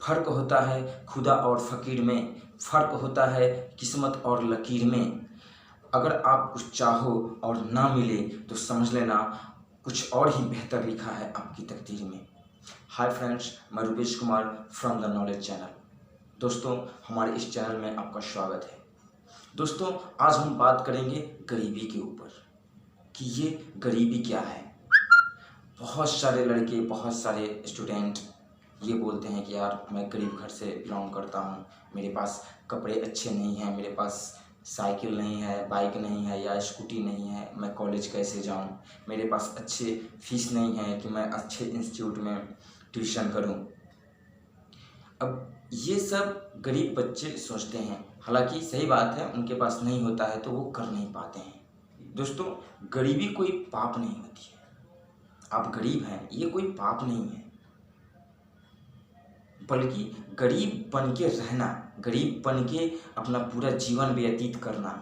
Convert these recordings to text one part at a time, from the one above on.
फ़र्क होता है खुदा और फ़कीर में, फ़र्क होता है किस्मत और लकीर में। अगर आप कुछ चाहो और ना मिले तो समझ लेना कुछ और ही बेहतर लिखा है आपकी तकदीर में। हाय फ्रेंड्स, मैं Rupesh Kumar from the knowledge channel. दोस्तों, हमारे इस चैनल में आपका स्वागत है। दोस्तों, आज हम बात करेंगे गरीबी के ऊपर कि ये गरीबी क्या है। बहुत सारे लड़के, बहुत सारे स्टूडेंट ये बोलते हैं कि यार मैं गरीब घर से बिलोंग करता हूँ, मेरे पास कपड़े अच्छे नहीं हैं, मेरे पास साइकिल नहीं है, बाइक नहीं है या स्कूटी नहीं है, मैं कॉलेज कैसे जाऊँ, मेरे पास अच्छे फीस नहीं है कि मैं अच्छे इंस्टीट्यूट में ट्यूशन करूँ। अब ये सब गरीब बच्चे सोचते हैं, हालांकि सही बात है, उनके पास नहीं होता है तो वो कर नहीं पाते हैं। दोस्तों, गरीबी कोई पाप नहीं होती है। आप गरीब हैं ये कोई पाप नहीं है, बल्कि गरीब बन के रहना, गरीब बन के अपना पूरा जीवन व्यतीत करना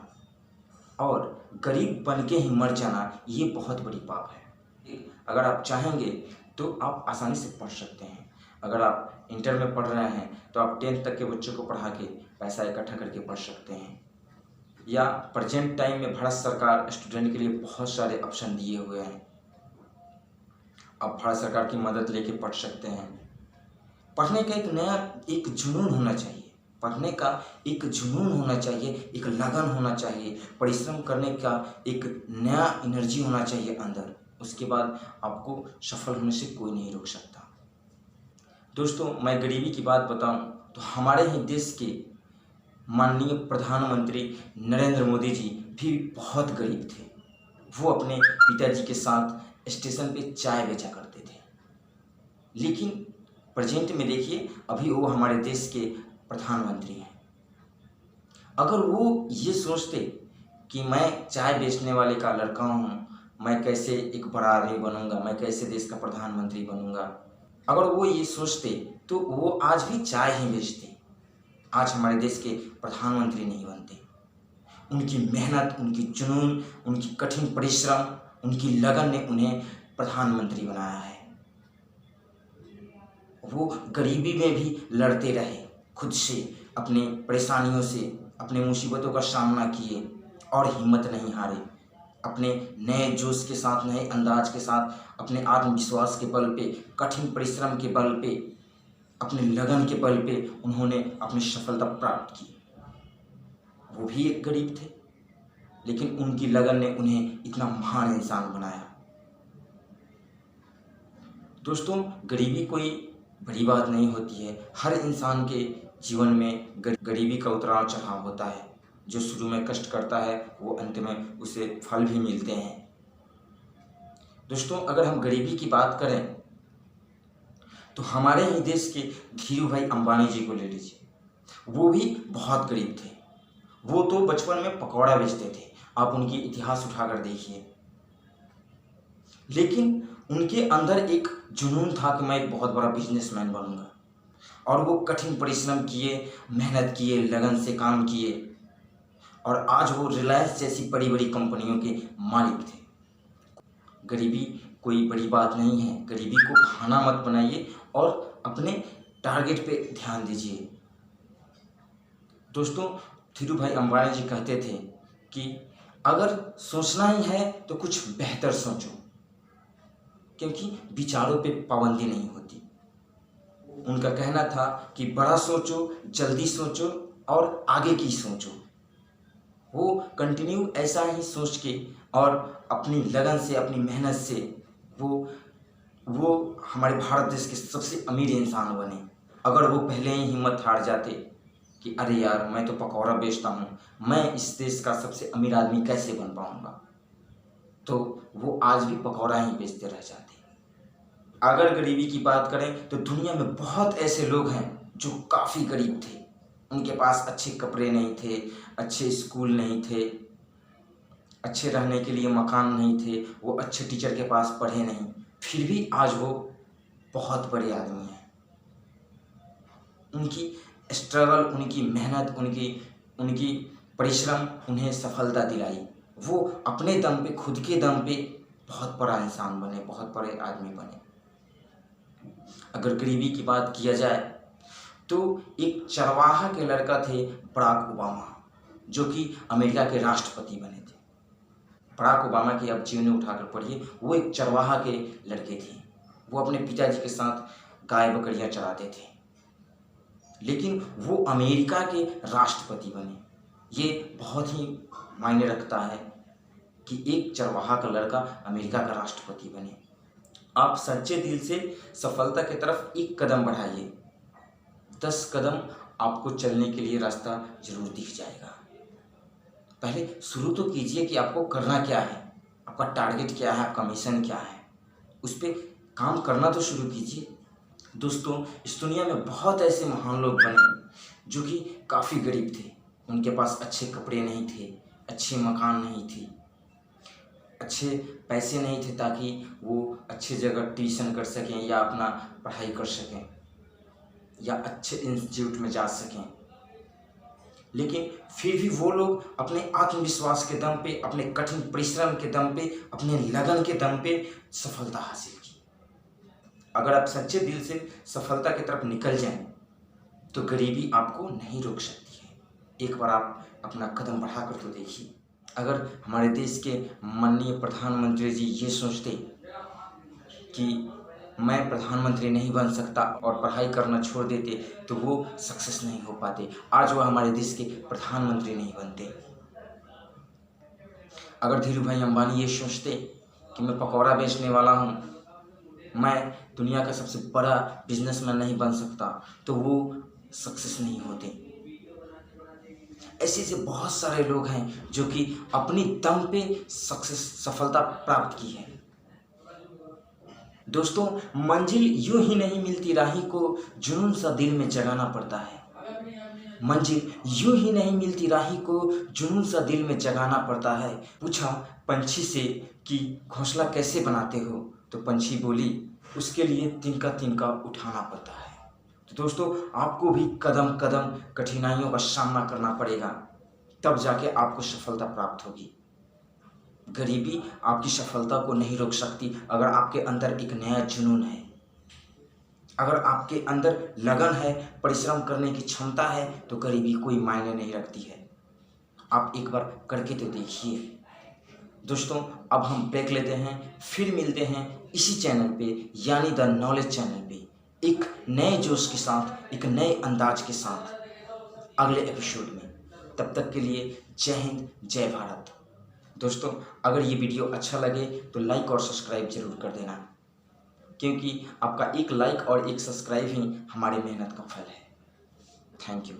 और गरीब बन के ही मर जाना, ये बहुत बड़ी पाप है। अगर आप चाहेंगे तो आप आसानी से पढ़ सकते हैं। अगर आप इंटर में पढ़ रहे हैं तो आप 10th तक के बच्चों को पढ़ा के पैसा इकट्ठा करके पढ़ सकते हैं। या प्रेजेंट टाइम में भारत सरकार स्टूडेंट के लिए बहुत सारे ऑप्शन दिए हुए हैं, आप भारत सरकार की मदद लेके पढ़ सकते हैं। पढ़ने का एक जुनून होना चाहिए, पढ़ने का एक जुनून होना चाहिए, एक लगन होना चाहिए, परिश्रम करने का एक नया एनर्जी होना चाहिए अंदर। उसके बाद आपको सफल होने से कोई नहीं रोक सकता। दोस्तों, मैं गरीबी की बात बताऊं तो हमारे ही देश के माननीय प्रधानमंत्री नरेंद्र मोदी जी भी बहुत गरीब थे। वो अपने पिताजी के साथ स्टेशन पे चाय बेचा करते थे, लेकिन प्रेजेंट में देखिए अभी वो हमारे देश के प्रधानमंत्री हैं। अगर वो ये सोचते कि मैं चाय बेचने वाले का लड़का हूँ, मैं कैसे एक बड़ा आदमी बनूंगा, मैं कैसे देश का प्रधानमंत्री बनूंगा, अगर वो ये सोचते तो वो आज भी चाय ही बेचते, आज हमारे देश के प्रधानमंत्री नहीं बनते। उनकी मेहनत, उनकी जुनून, उनकी कठिन परिश्रम, उनकी लगन ने उन्हें प्रधानमंत्री बनाया है। वो गरीबी में भी लड़ते रहे, खुद से, अपने परेशानियों से, अपने मुसीबतों का सामना किए और हिम्मत नहीं हारे। अपने नए जोश के साथ, नए अंदाज के साथ, अपने आत्मविश्वास के बल पे, कठिन परिश्रम के बल पे, अपने लगन के बल पे उन्होंने अपनी सफलता प्राप्त की। वो भी एक गरीब थे, लेकिन उनकी लगन ने उन्हें इतना महान इंसान बनाया। दोस्तों, गरीबी कोई बड़ी बात नहीं होती है। हर इंसान के जीवन में गरीबी का उतराव चढ़ाव होता है। जो शुरू में कष्ट करता है वो अंत में उसे फल भी मिलते हैं। दोस्तों, अगर हम गरीबी की बात करें तो हमारे ही देश के धीरू भाई अंबानी जी को ले लीजिए। वो भी बहुत गरीब थे। वो तो बचपन में पकौड़ा बेचते थे, आप उनकी इतिहास उठाकर देखिए। लेकिन उनके अंदर एक जुनून था कि मैं एक बहुत बड़ा बिजनेसमैन बनूंगा, और वो कठिन परिश्रम किए, मेहनत किए, लगन से काम किए, और आज वो रिलायंस जैसी बड़ी बड़ी कंपनियों के मालिक थे। गरीबी कोई बड़ी बात नहीं है, गरीबी को बहाना मत बनाइए और अपने टारगेट पे ध्यान दीजिए। दोस्तों, धीरू भाई अंबानी जी कहते थे कि अगर सोचना ही है तो कुछ बेहतर सोचो, क्योंकि विचारों पे पाबंदी नहीं होती। उनका कहना था कि बड़ा सोचो, जल्दी सोचो और आगे की सोचो। वो कंटिन्यू ऐसा ही सोच के और अपनी लगन से, अपनी मेहनत से वो हमारे भारत देश के सबसे अमीर इंसान बने। अगर वो पहले ही हिम्मत हार जाते कि अरे यार मैं तो पकौड़ा बेचता हूँ, मैं इस देश का सबसे अमीर आदमी कैसे बन पाऊंगा, तो वो आज भी पकौड़ा ही बेचते रह जाते। अगर गरीबी की बात करें तो दुनिया में बहुत ऐसे लोग हैं जो काफ़ी गरीब थे। उनके पास अच्छे कपड़े नहीं थे, अच्छे स्कूल नहीं थे, अच्छे रहने के लिए मकान नहीं थे, वो अच्छे टीचर के पास पढ़े नहीं, फिर भी आज वो बहुत बड़े आदमी हैं। उनकी स्ट्रगल, उनकी मेहनत, उनकी परिश्रम उन्हें सफलता दिलाई। वो अपने दम पे, खुद के दम पे बहुत बड़ा इंसान बने, बहुत बड़े आदमी बने। अगर गरीबी की बात किया जाए तो एक चरवाहा के लड़का थे बराक ओबामा, जो कि अमेरिका के राष्ट्रपति बने थे। बराक ओबामा की आप जीवनी उठाकर पढ़िए, वो एक चरवाहा के लड़के थे। वो अपने पिताजी के साथ गाय बकरियां चराते थे, लेकिन वो अमेरिका के राष्ट्रपति बने। ये बहुत ही मायने रखता है कि एक चरवाहा का लड़का अमेरिका का राष्ट्रपति बने। आप सच्चे दिल से सफलता की तरफ एक कदम बढ़ाइए, 10 कदम आपको चलने के लिए रास्ता जरूर दिख जाएगा। पहले शुरू तो कीजिए कि आपको करना क्या है, आपका टारगेट क्या है, आपका मिशन क्या है, उस पर काम करना तो शुरू कीजिए। दोस्तों, इस दुनिया में बहुत ऐसे महान लोग बने जो कि काफ़ी गरीब थे। उनके पास अच्छे कपड़े नहीं थे, अच्छे मकान नहीं थे, अच्छे पैसे नहीं थे ताकि वो अच्छे जगह ट्यूशन कर सकें या अपना पढ़ाई कर सकें या अच्छे इंस्टीट्यूट में जा सकें। लेकिन फिर भी वो लोग अपने आत्मविश्वास के दम पे, अपने कठिन परिश्रम के दम पे, अपने लगन के दम पे सफलता हासिल की। अगर आप सच्चे दिल से सफलता की तरफ निकल जाएं तो गरीबी आपको नहीं रोक सकती है। एक बार आप अपना कदम बढ़ाकर तो देखिए। अगर हमारे देश के माननीय प्रधानमंत्री जी ये सोचते कि मैं प्रधानमंत्री नहीं बन सकता और पढ़ाई करना छोड़ देते तो वो सक्सेस नहीं हो पाते, आज वो हमारे देश के प्रधानमंत्री नहीं बनते। अगर धीरू भाई अंबानी ये सोचते कि मैं पकौड़ा बेचने वाला हूँ, मैं दुनिया का सबसे बड़ा बिजनेसमैन नहीं बन सकता, तो वो सक्सेस नहीं होते। ऐसे बहुत सारे लोग हैं जो कि अपनी दम पे सफलता प्राप्त की है। दोस्तों, मंजिल यूं ही नहीं मिलती, राही को जुनून सा दिल में जगाना पड़ता है। मंजिल यूं ही नहीं मिलती, राही को जुनून सा दिल में जगाना पड़ता है। पूछा पंछी से कि घोंसला कैसे बनाते हो, तो पंछी बोली उसके लिए तिनका तिनका उठाना पड़ता है। तो दोस्तों, आपको भी कदम कदम कठिनाइयों का सामना करना पड़ेगा, तब जाके आपको सफलता प्राप्त होगी। गरीबी आपकी सफलता को नहीं रोक सकती। अगर आपके अंदर एक नया जुनून है, अगर आपके अंदर लगन है, परिश्रम करने की क्षमता है, तो गरीबी कोई मायने नहीं रखती है। आप एक बार करके तो देखिए। दोस्तों, अब हम ब्रेक लेते हैं, फिर मिलते हैं इसी चैनल पे, यानी द नॉलेज चैनल पे, एक नए जोश के साथ, एक नए अंदाज के साथ अगले एपिसोड में। तब तक के लिए जय हिंद, जय भारत। दोस्तों, अगर ये वीडियो अच्छा लगे तो लाइक और सब्सक्राइब जरूर कर देना, क्योंकि आपका एक लाइक और एक सब्सक्राइब ही हमारी मेहनत का फल है। Thank you.